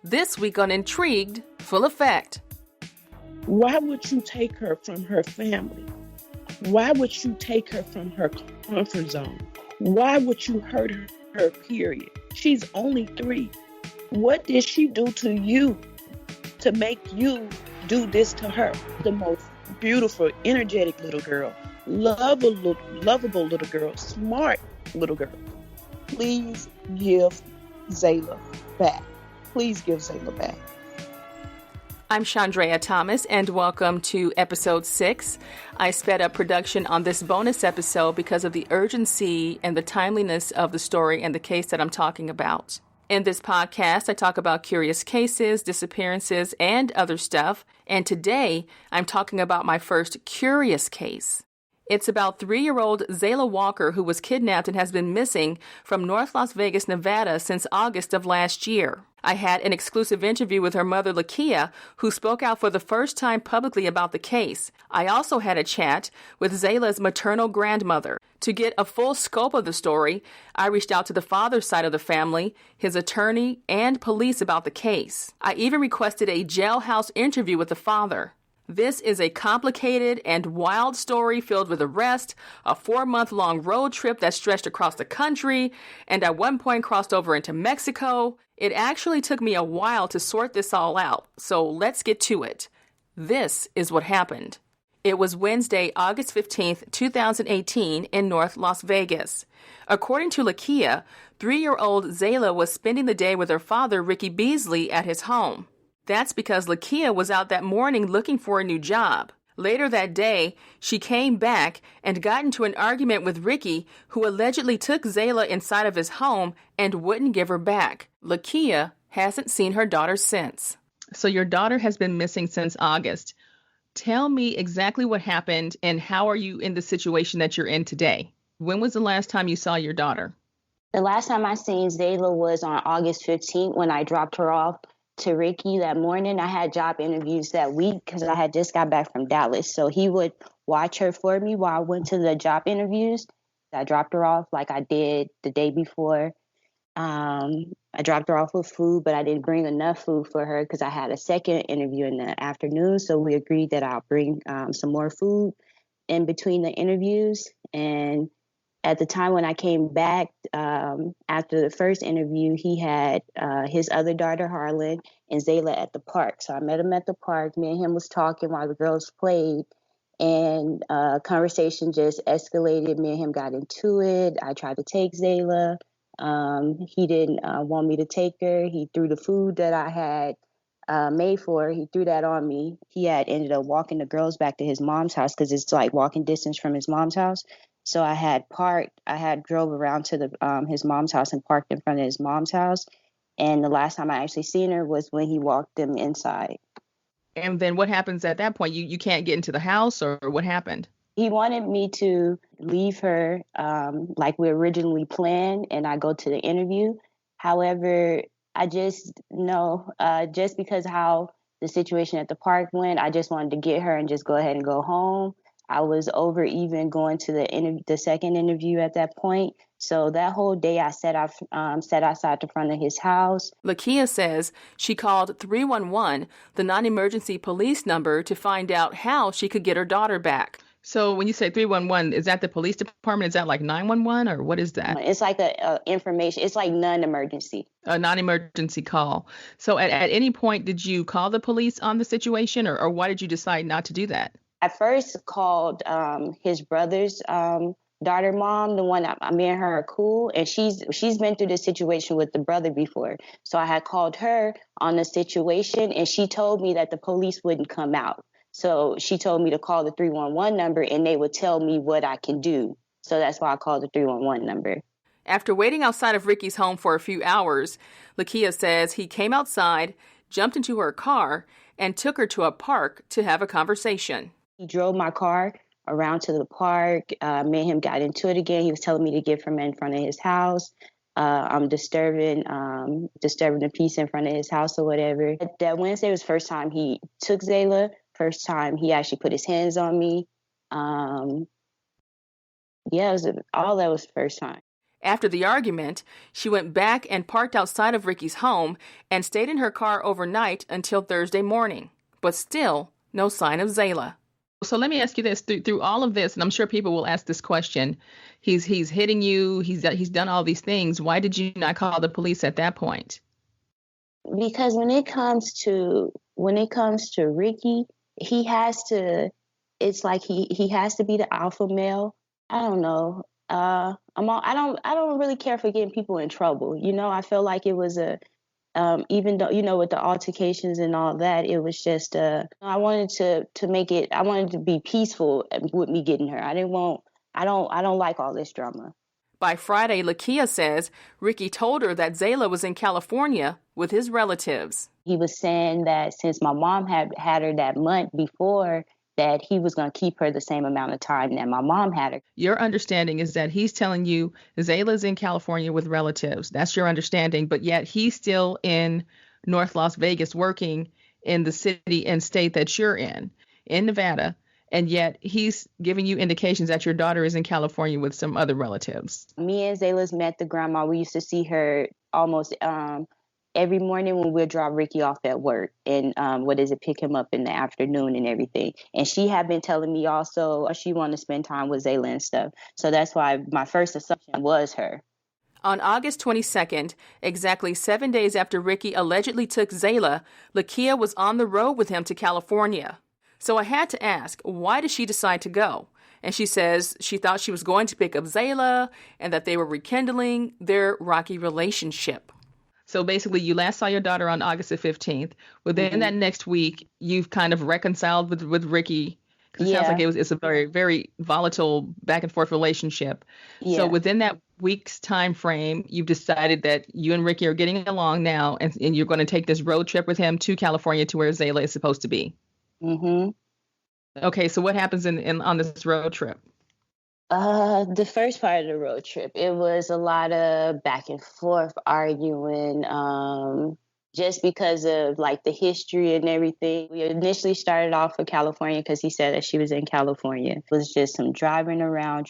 This week on Intrigued Full Effect. Why would you take her from her family? Why would you take her from her comfort zone? Why would you hurt her, period? She's only 3. What did she do to you to make you do this to her? The most beautiful, energetic little girl, lovable little girl, smart little girl. Please give Zaela back. Please give Zaela back. I'm Chandrea Thomas, and welcome to episode 6. I sped up production on this bonus episode because of the urgency and the timeliness of the story and the case that I'm talking about. In this podcast, I talk about curious cases, disappearances, and other stuff. And today, I'm talking about my first curious case. It's about 3-year-old Zaela Walker, who was kidnapped and has been missing from North Las Vegas, Nevada since August of last year. I had an exclusive interview with her mother, Lakia, who spoke out for the first time publicly about the case. I also had a chat with Zaela's maternal grandmother. To get a full scope of the story, I reached out to the father's side of the family, his attorney, and police about the case. I even requested a jailhouse interview with the father. This is a complicated and wild story filled with arrest, a 4-month-long road trip that stretched across the country, and at one point crossed over into Mexico. It actually took me a while to sort this all out, so let's get to it. This is what happened. It was Wednesday, August 15th, 2018, in North Las Vegas. According to Lakia, 3-year-old Zaela was spending the day with her father, Ricky Beasley, at his home. That's because Lakia was out that morning looking for a new job. Later that day, she came back and got into an argument with Ricky, who allegedly took Zaela inside of his home and wouldn't give her back. Lakia hasn't seen her daughter since. So your daughter has been missing since August. Tell me exactly what happened and how are you in the situation that you're in today? When was the last time you saw your daughter? The last time I seen Zaela was on August 15th when I dropped her off to Ricky that morning. I had job interviews that week because I had just got back from Dallas. So he would watch her for me while I went to the job interviews. I dropped her off like I did the day before. I dropped her off with food, but I didn't bring enough food for her because I had a second interview in the afternoon. So we agreed that I'll bring some more food in between the interviews. And at the time when I came back after the first interview, he had his other daughter, Harlan, and Zaela at the park. So I met him at the park. Me and him was talking while the girls played, and conversation just escalated. Me and him got into it. I tried to take Zaela. He didn't want me to take her. He threw the food that I had made for her. He threw that on me. He had ended up walking the girls back to his mom's house because it's like walking distance from his mom's house. So I had drove around to his mom's house and parked in front of his mom's house. And the last time I actually seen her was when he walked them inside. And then what happens at that point? You can't get into the house, or what happened? He wanted me to leave her like we originally planned, and I go to the interview. However, I just know just because how the situation at the park went, I just wanted to get her and just go ahead and go home. I was over even going to the second interview at that point. So that whole day I sat outside the front of his house. Lakia says she called 311, the non-emergency police number, to find out how she could get her daughter back. So when you say 311, is that the police department? Is that like 911 or what is that? It's like a information. It's like non-emergency. A non-emergency call. So at any point, did you call the police on the situation or why did you decide not to do that? I first called his brother's daughter mom, the one me and her are cool, and she's been through this situation with the brother before. So I had called her on the situation, and she told me that the police wouldn't come out. So she told me to call the 311 number, and they would tell me what I can do. So that's why I called the 311 number. After waiting outside of Ricky's home for a few hours, Lakia says he came outside, jumped into her car, and took her to a park to have a conversation. He drove my car around to the park. Me and him got into it again. He was telling me to get from in front of his house. I'm disturbing the peace in front of his house or whatever. That Wednesday was the first time he took Zaela. First time he actually put his hands on me. All that was the first time. After the argument, she went back and parked outside of Ricky's home and stayed in her car overnight until Thursday morning. But still, no sign of Zaela. So let me ask you this, through all of this, and I'm sure people will ask this question, he's hitting you, he's done all these things. Why did you not call the police at that point? Because when it comes to Ricky, he has to, it's like he has to be the alpha male. I don't know. I don't really care for getting people in trouble. You know, I feel like it was even though, you know, with the altercations and all that, it was just I wanted to be peaceful with me getting her. I don't like all this drama. By Friday, Lakia says Ricky told her that Zaela was in California with his relatives. He was saying that since my mom had her that month before, that he was going to keep her the same amount of time that my mom had her. Your understanding is that he's telling you Zaela's in California with relatives. That's your understanding, but yet he's still in North Las Vegas working in the city and state that you're in Nevada. And yet he's giving you indications that your daughter is in California with some other relatives. Me and Zaela's met the grandma. We used to see her almost every morning when we'll drop Ricky off at work and pick him up in the afternoon and everything. And she had been telling me also she wanted to spend time with Zaela and stuff. So that's why my first assumption was her. On August 22nd, exactly 7 days after Ricky allegedly took Zaela, Lakia was on the road with him to California. So I had to ask, why did she decide to go? And she says she thought she was going to pick up Zaela and that they were rekindling their rocky relationship. So basically, you last saw your daughter on August the 15th. Within that next week, you've kind of reconciled with Ricky. Because it sounds like it's a very, very volatile back and forth relationship. Yeah. So within that week's time frame, you've decided that you and Ricky are getting along now, and you're going to take this road trip with him to California to where Zaela is supposed to be. Mm-hmm. Okay, so what happens on this road trip? The first part of the road trip, it was a lot of back and forth arguing, just because of like the history and everything. We initially started off with California because he said that she was in California. It was just some driving around.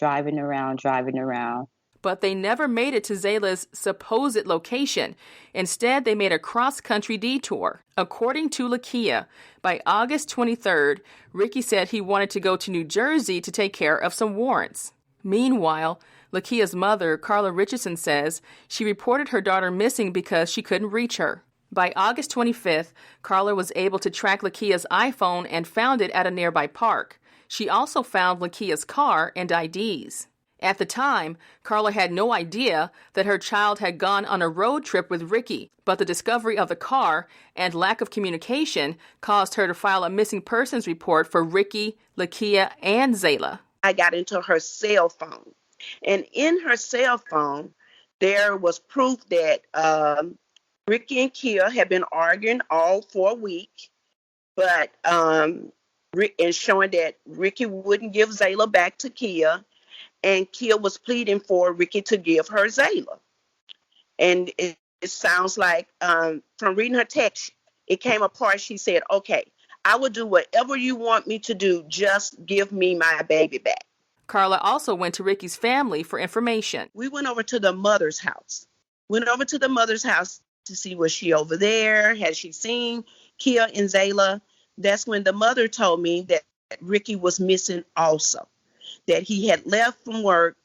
But they never made it to Zaela's supposed location. Instead, they made a cross-country detour. According to Lakia, by August 23rd, Ricky said he wanted to go to New Jersey to take care of some warrants. Meanwhile, Lakia's mother, Carla Richardson, says she reported her daughter missing because she couldn't reach her. By August 25th, Carla was able to track Lakia's iPhone and found it at a nearby park. She also found Lakia's car and IDs. At the time, Carla had no idea that her child had gone on a road trip with Ricky, but the discovery of the car and lack of communication caused her to file a missing persons report for Ricky, Lakia, and Zaela. I got into her cell phone, and in her cell phone, there was proof that Ricky and Kia had been arguing all for a week, but and showing that Ricky wouldn't give Zaela back to Kia. And Kia was pleading for Ricky to give her Zaela. And it sounds like from reading her text, it came apart. She said, okay, I will do whatever you want me to do. Just give me my baby back. Carla also went to Ricky's family for information. We went over to the mother's house. To see was she over there? Had she seen Kia and Zaela? That's when the mother told me that Ricky was missing also. That he had left from work,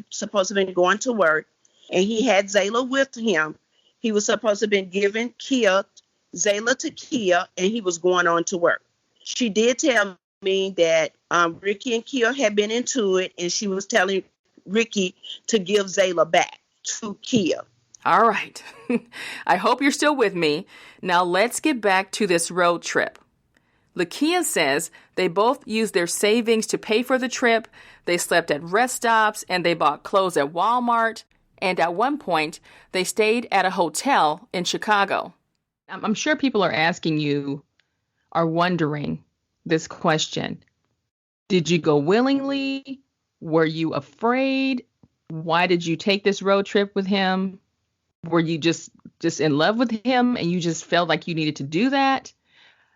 supposed to have been going to work, and he had Zaela with him. He was supposed to have been giving Zaela to Kia, and he was going on to work. She did tell me that Ricky and Kia had been into it, and she was telling Ricky to give Zaela back to Kia. All right. I hope you're still with me. Now let's get back to this road trip. Lakia says they both used their savings to pay for the trip, they slept at rest stops, and they bought clothes at Walmart. And at one point, they stayed at a hotel in Chicago. I'm sure people are wondering this question. Did you go willingly? Were you afraid? Why did you take this road trip with him? Were you just in love with him and you just felt like you needed to do that?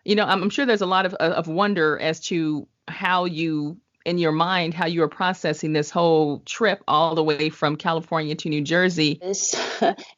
You know, I'm sure there's a lot of wonder as to how you in your mind how you were processing this whole trip all the way from California to New Jersey.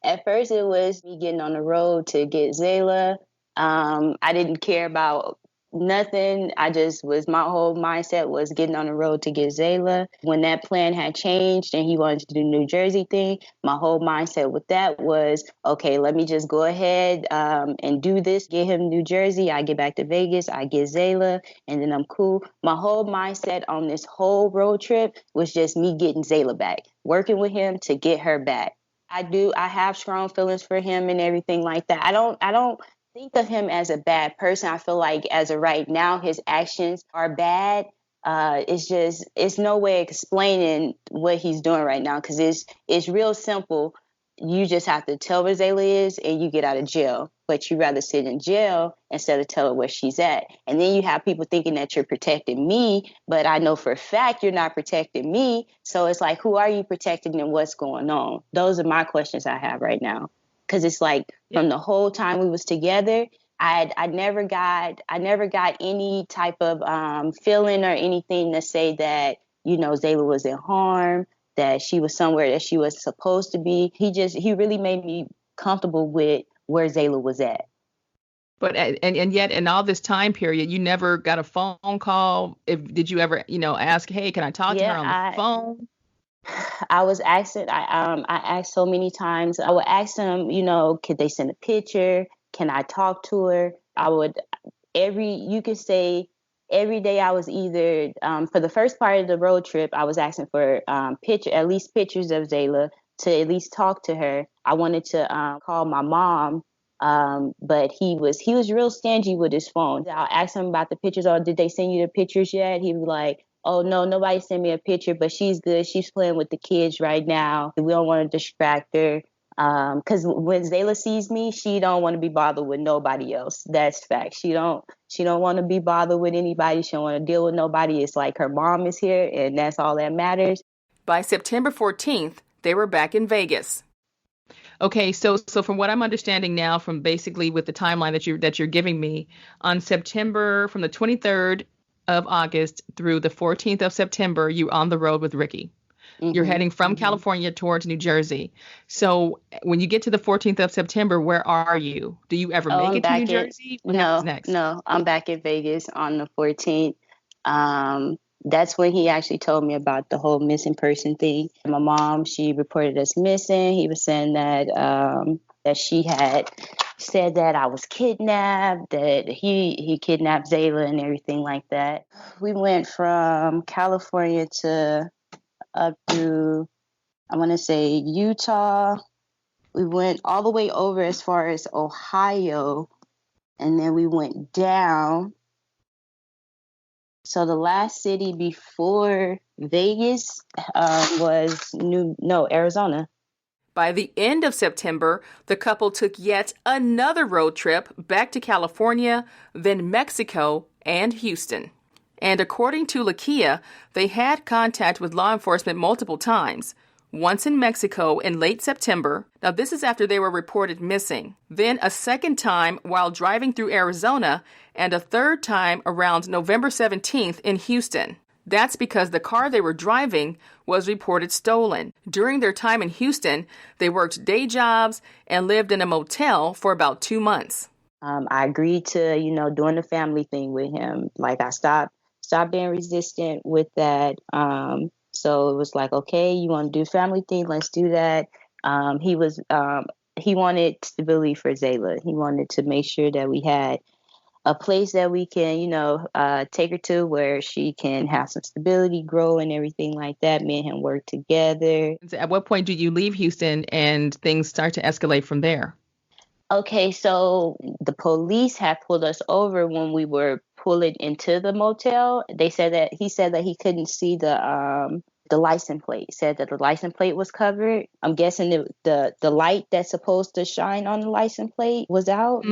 At first, it was me getting on the road to get Zaela. I didn't care about nothing. My whole mindset was getting on the road to get Zaela. When that plan had changed and he wanted to do the New Jersey thing, my whole mindset with that was, okay, let me just go ahead and do this, get him New Jersey. I get back to Vegas, I get Zaela, and then I'm cool. My whole mindset on this whole road trip was just me getting Zaela back, working with him to get her back. I have strong feelings for him and everything like that. I don't think of him as a bad person. I feel like as of right now, his actions are bad. It's no way explaining what he's doing right now, because it's real simple. You just have to tell where Zaela is and you get out of jail. But you rather sit in jail instead of tell her where she's at. And then you have people thinking that you're protecting me, but I know for a fact you're not protecting me. So it's like, who are you protecting and what's going on? Those are my questions I have right now. Because it's like from the whole time we was together, I never got any type of feeling or anything to say that, Zaela was in harm, that she was somewhere that she was supposed to be. He really made me comfortable with where Zaela was at. But and yet in all this time period, you never got a phone call. Did you ever, ask, hey, can I talk to her on the phone? I was asking, I asked so many times. I would ask them, could they send a picture? Can I talk to her? You could say every day I was either, for the first part of the road trip, I was asking for at least pictures of Zaela to at least talk to her. I wanted to call my mom, but he was real stingy with his phone. I'll ask him about the pictures. Or did they send you the pictures yet? He was like, oh, no, nobody sent me a picture, but she's good. She's playing with the kids right now. We don't want to distract her. Because when Zaela sees me, she don't want to be bothered with nobody else. That's fact. She don't want to be bothered with anybody. She don't want to deal with nobody. It's like her mom is here, and that's all that matters. By September 14th, they were back in Vegas. Okay, so from what I'm understanding now, from basically with the timeline that you're giving me, on September, from the 23rd of August through the 14th of September, you're on the road with Ricky. Mm-hmm. You're heading from California towards New Jersey. So when you get to the 14th of September, where are you? Do you ever make it to New Jersey? What happens next? No, I'm back in Vegas on the 14th. That's when he actually told me about the whole missing person thing. My mom, she reported us missing. He was saying that she had said that I was kidnapped, that he kidnapped Zaela and everything like that. We went from California to up to, I want to say, Utah. We went all the way over as far as Ohio, and then we went down. So the last city before Vegas was Arizona. By the end of September, the couple took yet another road trip back to California, then Mexico, and Houston. And according to Lakia, they had contact with law enforcement multiple times. Once in Mexico in late September. Now, this is after they were reported missing. Then a second time while driving through Arizona, and a third time around November 17th in Houston. That's because the car they were driving was reported stolen. During their time in Houston, they worked day jobs and lived in a motel for about 2 months. I agreed to, doing the family thing with him. Like, I stopped being resistant with that. So it was like, okay, you want to do family thing? Let's do that. He wanted stability for Zaela. He wanted to make sure that we had a place that we can, take her to where she can have some stability, grow and everything like that. Me and him work together. At what point did you leave Houston and things start to escalate from there? Okay, so the police had pulled us over when we were pulling into the motel. He said that he couldn't see the license plate. Said that the license plate was covered. I'm guessing the light that's supposed to shine on the license plate was out.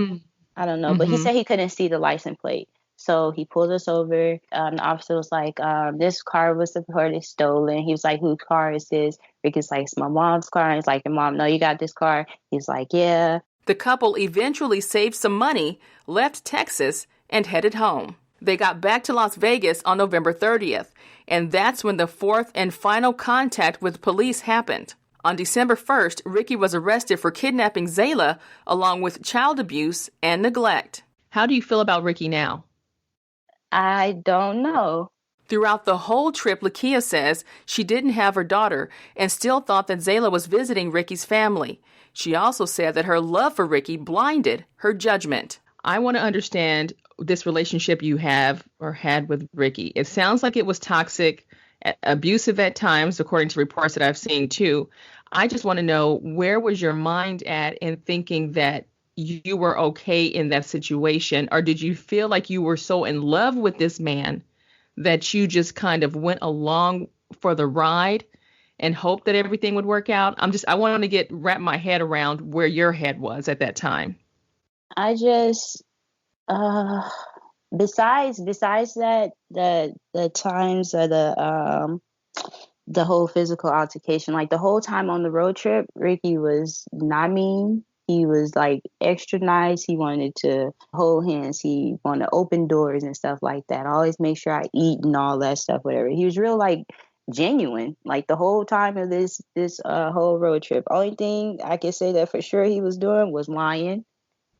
I don't know, but he said he couldn't see the license plate. So he pulled us over. The officer was like, this car was reported stolen. He was like, whose car is this? Ricky's like, it's my mom's car. And he's like, your mom, no, you got this car? He's like, yeah. The couple eventually saved some money, left Texas, and headed home. They got back to Las Vegas on November 30th, and that's when the fourth and final contact with police happened. On December 1st, Ricky was arrested for kidnapping Zaela, along with child abuse and neglect. How do you feel about Ricky now? I don't know. Throughout the whole trip, Lakia says she didn't have her daughter and still thought that Zaela was visiting Ricky's family. She also said that her love for Ricky blinded her judgment. I want to understand this relationship you have or had with Ricky. It sounds like it was toxic, abusive at times, according to reports that I've seen too. I just want to know, where was your mind at in thinking that you were okay in that situation? Or did you feel like you were so in love with this man that you just kind of went along for the ride and hoped that everything would work out? I want to wrap my head around where your head was at that time. I just, besides that, the times of the whole physical altercation, like the whole time on the road trip, Ricky was not mean. He was like extra nice. He wanted to hold hands. He wanted to open doors and stuff like that. Always make sure I eat and all that stuff, whatever. He was real like genuine, like the whole time of this whole road trip. Only thing I can say that for sure he was doing was lying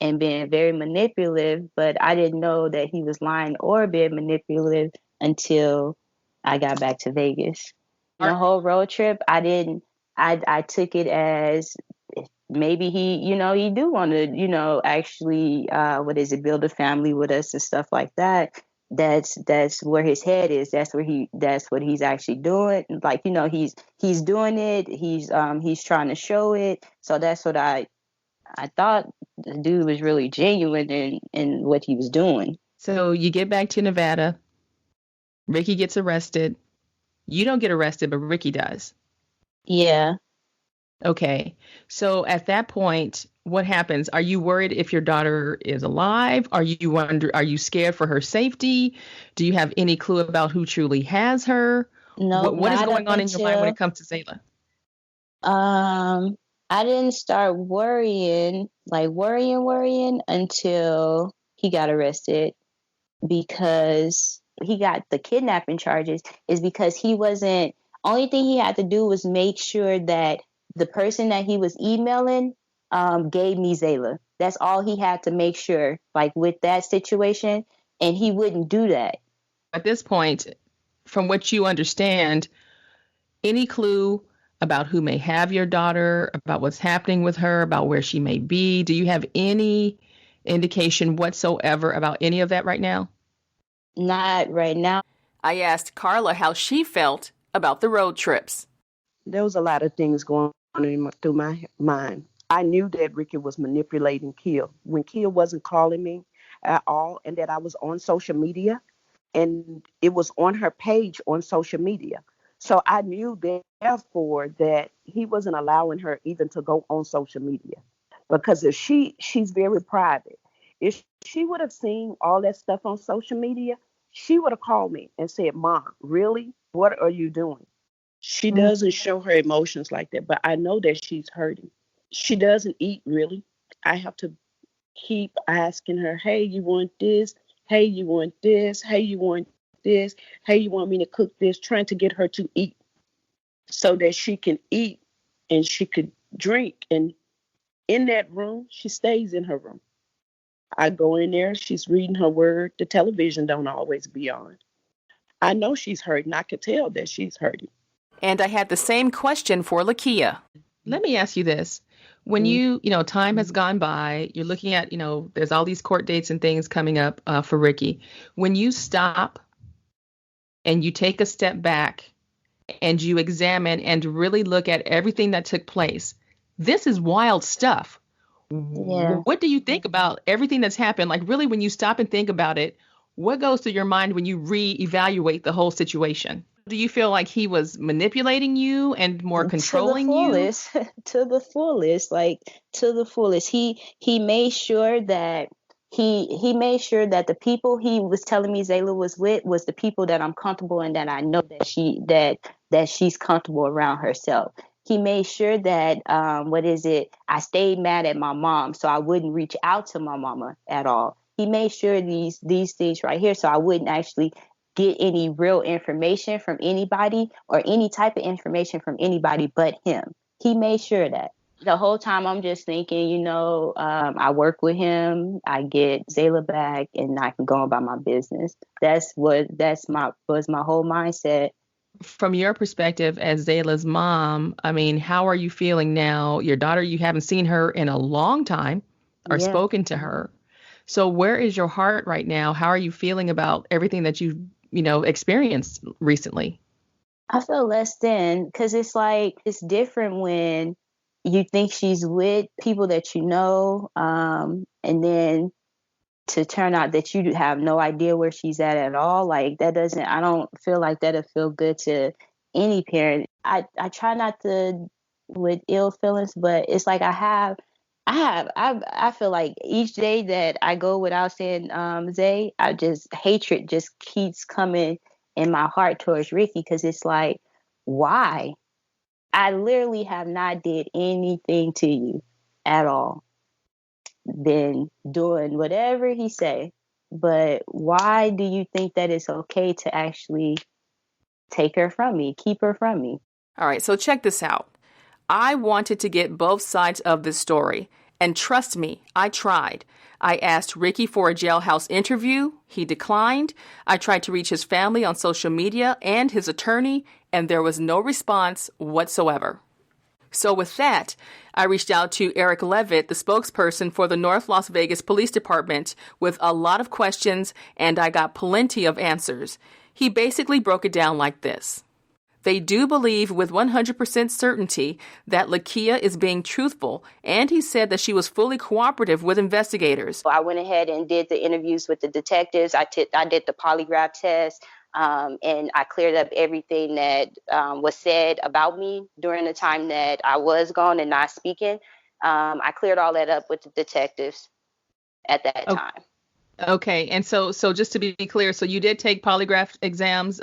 and being very manipulative, but I didn't know that he was lying or being manipulative until I got back to Vegas. The whole road trip, I took it as maybe he do want to, actually, build a family with us and stuff like that. That's where his head is. That's what he's actually doing. Like, he's doing it. He's trying to show it. So that's what I thought. The dude was really genuine in what he was doing. So you get back to Nevada. Ricky gets arrested. You don't get arrested, but Ricky does. Yeah. Okay. So at that point, what happens? Are you worried if your daughter is alive? Are you scared for her safety? Do you have any clue about who truly has her? No. What is going on in your mind when it comes to Zaela? I didn't start worrying until he got arrested, because he got the kidnapping charges, is because only thing he had to do was make sure that the person that he was emailing gave me Zaela. That's all he had to make sure, like with that situation, and he wouldn't do that. At this point, from what you understand, any clue about who may have your daughter, about what's happening with her, about where she may be? Do you have any indication whatsoever about any of that right now? Not right now. I asked Carla how she felt about the road trips. There was a lot of things going on through my mind. I knew that Ricky was manipulating Kia when Kia wasn't calling me at all, and that I was on social media, and it was on her page on social media. So I knew therefore that he wasn't allowing her even to go on social media, because if she's very private. If she would have seen all that stuff on social media, she would have called me and said, "Mom, really? What are you doing?" She doesn't show her emotions like that, but I know that she's hurting. She doesn't eat really. I have to keep asking her, "Hey, you want this? Hey, you want this? Hey, you want this? Hey, you want me to cook this?" Trying to get her to eat so that she can eat and she could drink. And in that room, she stays in her room. I go in there, she's reading her word. The television don't always be on. I know she's hurting. I could tell that she's hurting. And I had the same question for Lakia. Let me ask you this. When time has gone by, you're looking at, there's all these court dates and things coming up for Ricky. When you stop and you take a step back and you examine and really look at everything that took place, this is wild stuff. Yeah. What do you think about everything that's happened? Like, really, when you stop and think about it, what goes through your mind when you reevaluate the whole situation? Do you feel like he was manipulating you and more controlling you? To the fullest. He made sure that he made sure that the people he was telling me Zaela was with was the people that I'm comfortable and that I know that she's comfortable around herself. He made sure that I stayed mad at my mom, so I wouldn't reach out to my mama at all. He made sure these things right here, so I wouldn't actually get any real information from anybody or any type of information from anybody but him. He made sure of that. The whole time I'm just thinking, I work with him, I get Zaela back, and I can go about my business. Was my whole mindset. From your perspective as Zayla's mom, I mean, how are you feeling now? Your daughter, you haven't seen her in a long time or spoken to her. So where is your heart right now? How are you feeling about everything that you've, experienced recently? I feel less than, because it's like, it's different when you think she's with people that you know, and then to turn out that you have no idea where she's at all. Like, I don't feel like that'll feel good to any parent. I try not to with ill feelings, but it's like I feel like each day that I go without saying Zay, hatred just keeps coming in my heart towards Ricky, because it's like, why? I literally have not did anything to you at all. Been doing whatever he say, but why do you think that it's okay to actually take her from me, keep her from me? All right, so check this out. I wanted to get both sides of this story, and trust me, I tried. I asked Ricky for a jailhouse interview. He declined. I tried to reach his family on social media and his attorney, and there was no response whatsoever. So with that, I reached out to Eric Levitt, the spokesperson for the North Las Vegas Police Department, with a lot of questions, and I got plenty of answers. He basically broke it down like this. They do believe with 100% certainty that Lakia is being truthful, and he said that she was fully cooperative with investigators. I went ahead and did the interviews with the detectives. I did the polygraph test, and I cleared up everything that was said about me during the time that I was gone and not speaking. I cleared all that up with the detectives at that time. Okay, and so just to be clear, so you did take polygraph exams.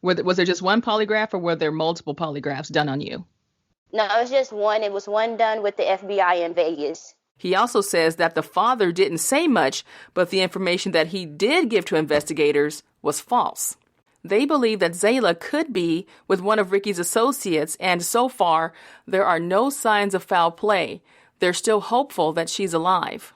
Was there just one polygraph, or were there multiple polygraphs done on you? No, it was just one. It was one done with the FBI in Vegas. He also says that the father didn't say much, but the information that he did give to investigators was false. They believe that Zaela could be with one of Ricky's associates, and so far, there are no signs of foul play. They're still hopeful that she's alive.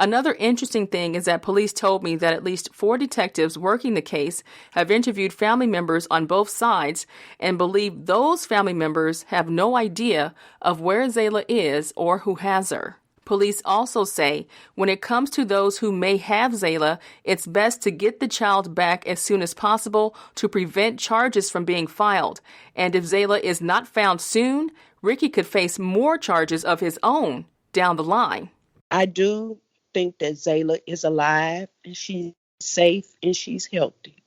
Another interesting thing is that police told me that at least 4 detectives working the case have interviewed family members on both sides and believe those family members have no idea of where Zaela is or who has her. Police also say when it comes to those who may have Zaela, it's best to get the child back as soon as possible to prevent charges from being filed. And if Zaela is not found soon, Ricky could face more charges of his own down the line. I do think that Zaela is alive and she's safe and she's healthy.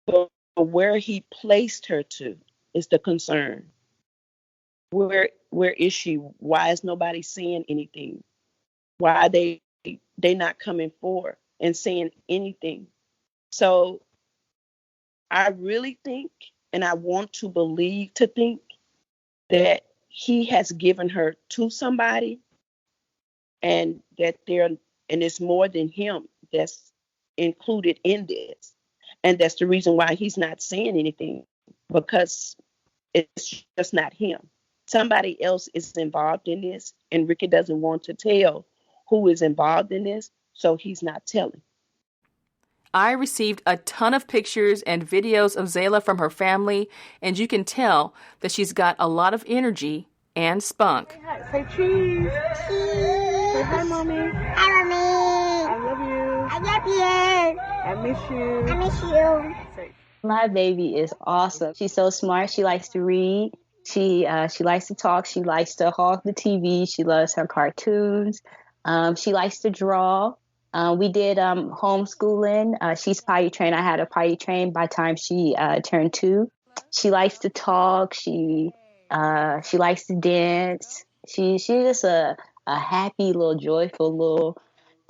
But where he placed her to is the concern. Where is she? Why is nobody saying anything? Why are they not coming forward and saying anything? So I really think, and I want to think that he has given her to somebody, and that it's more than him that's included in this. And that's the reason why he's not saying anything, because it's just not him. Somebody else is involved in this, and Ricky doesn't want to tell who is involved in this, so he's not telling. I received a ton of pictures and videos of Zaela from her family, and you can tell that she's got a lot of energy and spunk. Say cheese. Cheese. Say hi, Mommy. Hi, Mommy. I love you. I love you. I miss you. I miss you. My baby is awesome. She's so smart. She likes to read. She likes to talk. She likes to hog the TV. She loves her cartoons. She likes to draw. We did homeschooling. She's potty trained. I had her potty trained by the time she turned 2. She likes to talk. She likes to dance. She's just a happy little, joyful little,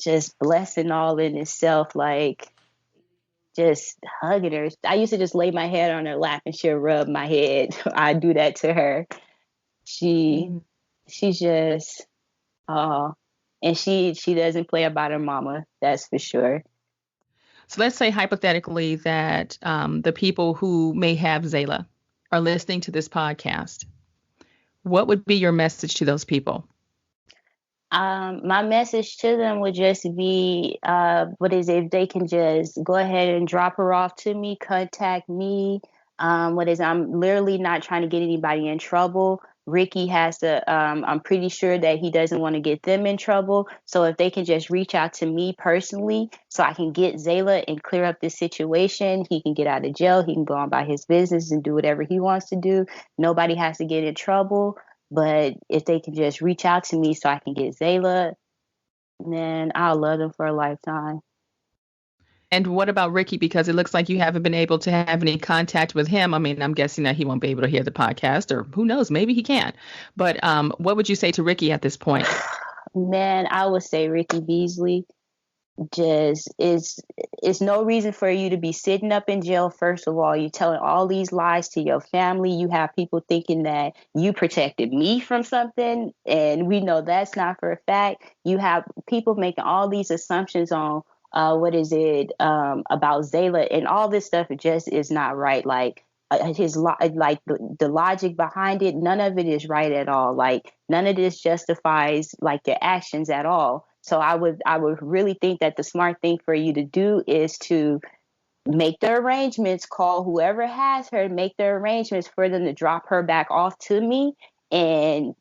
just blessing all in itself. Like, just hugging her. I used to just lay my head on her lap and she'll rub my head. I do that to her. She's just, and And she doesn't play about her mama, that's for sure. So let's say hypothetically that the people who may have Zaela are listening to this podcast. What would be your message to those people? My message to them would just be, if they can just go ahead and drop her off to me, contact me. I'm literally not trying to get anybody in trouble. Ricky has to, I'm pretty sure that he doesn't want to get them in trouble. So if they can just reach out to me personally so I can get Zaela and clear up this situation, he can get out of jail. He can go on by his business and do whatever he wants to do. Nobody has to get in trouble. But if they can just reach out to me so I can get Zaela, then I'll love them for a lifetime. And what about Ricky? Because it looks like you haven't been able to have any contact with him. I mean, I'm guessing that he won't be able to hear the podcast, or who knows, maybe he can. But what would you say to Ricky at this point? Man, I would say Ricky Beasley. Just it's no reason for you to be sitting up in jail. First of all, you're telling all these lies to your family. You have people thinking that you protected me from something, and we know that's not for a fact. You have people making all these assumptions on about Zaela, and all this stuff just is not right. Like the logic behind it, none of it is right at all. Like none of this justifies like their actions at all. So I would really think that the smart thing for you to do is to make the arrangements, call whoever has her, make the arrangements for them to drop her back off to me, and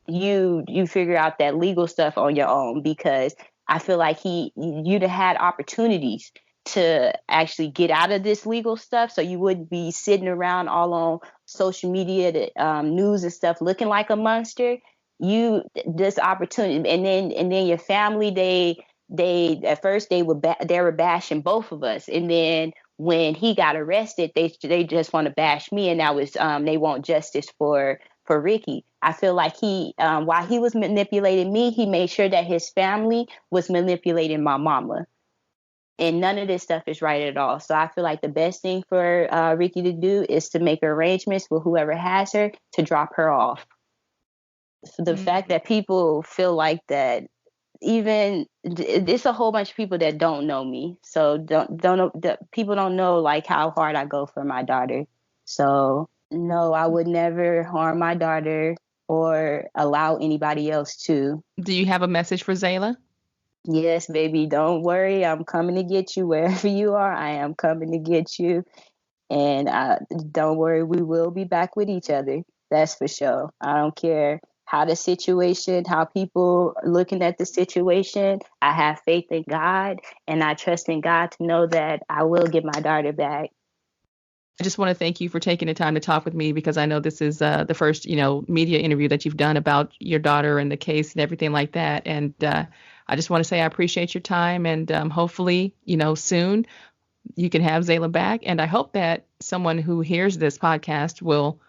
you figure out that legal stuff on your own, because I feel like you'd have had opportunities to actually get out of this legal stuff, so you wouldn't be sitting around all on social media, news and stuff, looking like a monster. This opportunity, and then your family, they at first they were bashing both of us, and then when he got arrested, they just want to bash me, and that was they want justice for Ricky. I feel like he while he was manipulating me, he made sure that his family was manipulating my mama, and none of this stuff is right at all. So I feel like the best thing for Ricky to do is to make arrangements with whoever has her to drop her off. The fact that people feel like that, even it's a whole bunch of people that don't know me, so don't know, people don't know like how hard I go for my daughter. So no, I would never harm my daughter or allow anybody else to. Do you have a message for Zaela? Yes, baby, don't worry, I'm coming to get you wherever you are. I am coming to get you, and don't worry, we will be back with each other. That's for sure. I don't care how people are looking at the situation. I have faith in God, and I trust in God to know that I will get my daughter back. I just want to thank you for taking the time to talk with me, because I know this is the first, media interview that you've done about your daughter and the case and everything like that. And I just want to say I appreciate your time, and hopefully, soon you can have Zaela back. And I hope that someone who hears this podcast will,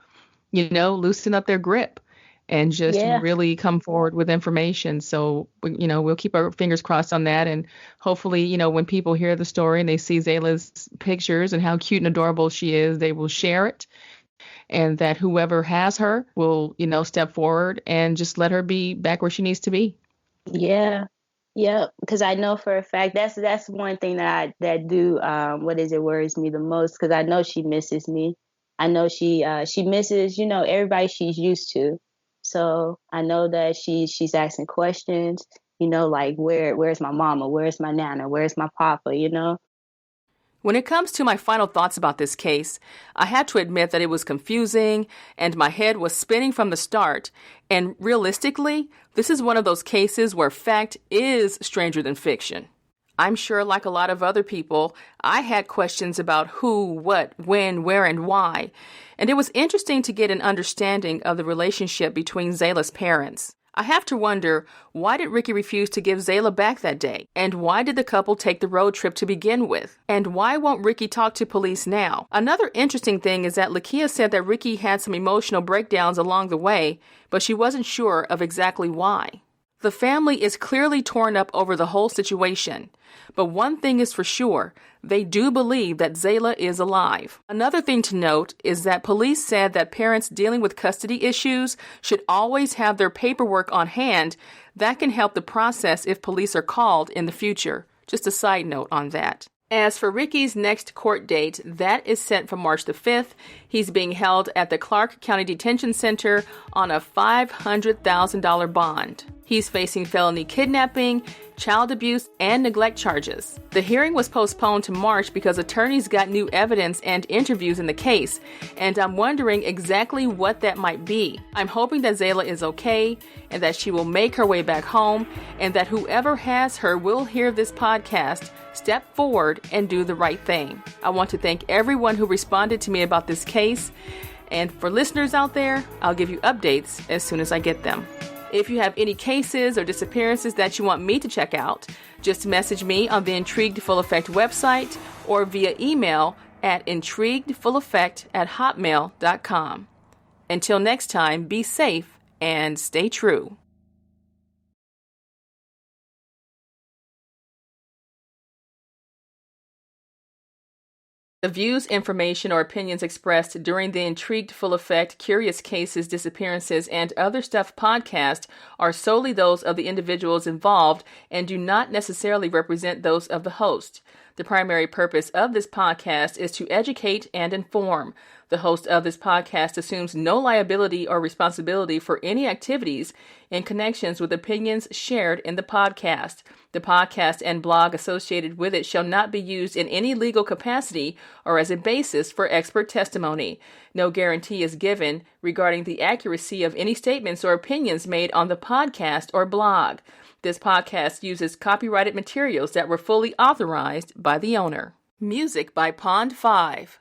loosen up their grip and just really come forward with information. So, we'll keep our fingers crossed on that. And hopefully, when people hear the story and they see Zaela's pictures and how cute and adorable she is, they will share it. And that whoever has her will, step forward and just let her be back where she needs to be. Yeah. Yeah. Because I know for a fact that's one thing that worries me the most, because I know she misses me. I know she misses, everybody she's used to. So I know that she's asking questions, like where's my mama? Where's my nana? Where's my papa? When it comes to my final thoughts about this case, I had to admit that it was confusing and my head was spinning from the start. And realistically, this is one of those cases where fact is stranger than fiction. I'm sure, like a lot of other people, I had questions about who, what, when, where, and why. And it was interesting to get an understanding of the relationship between Zaela's parents. I have to wonder, why did Ricky refuse to give Zaela back that day? And why did the couple take the road trip to begin with? And why won't Ricky talk to police now? Another interesting thing is that Lakia said that Ricky had some emotional breakdowns along the way, but she wasn't sure of exactly why. The family is clearly torn up over the whole situation. But one thing is for sure, they do believe that Zaela is alive. Another thing to note is that police said that parents dealing with custody issues should always have their paperwork on hand. That can help the process if police are called in the future. Just a side note on that. As for Ricky's next court date, that is set for March the 5th. He's being held at the Clark County Detention Center on a $500,000 bond. He's facing felony kidnapping, child abuse, and neglect charges. The hearing was postponed to March because attorneys got new evidence and interviews in the case, and I'm wondering exactly what that might be. I'm hoping that Zaela is okay and that she will make her way back home, and that whoever has her will hear this podcast, step forward, and do the right thing. I want to thank everyone who responded to me about this case, and for listeners out there, I'll give you updates as soon as I get them. If you have any cases or disappearances that you want me to check out, just message me on the Intrigued Full Effect website or via email at intriguedfulleffect@hotmail.com. Until next time, be safe and stay true. The views, information, or opinions expressed during the Intrigued Full Effect, Curious Cases, Disappearances, and Other Stuff podcast are solely those of the individuals involved and do not necessarily represent those of the host. The primary purpose of this podcast is to educate and inform. The host of this podcast assumes no liability or responsibility for any activities in connections with opinions shared in the podcast. The podcast and blog associated with it shall not be used in any legal capacity or as a basis for expert testimony. No guarantee is given regarding the accuracy of any statements or opinions made on the podcast or blog. This podcast uses copyrighted materials that were fully authorized by the owner. Music by Pond 5.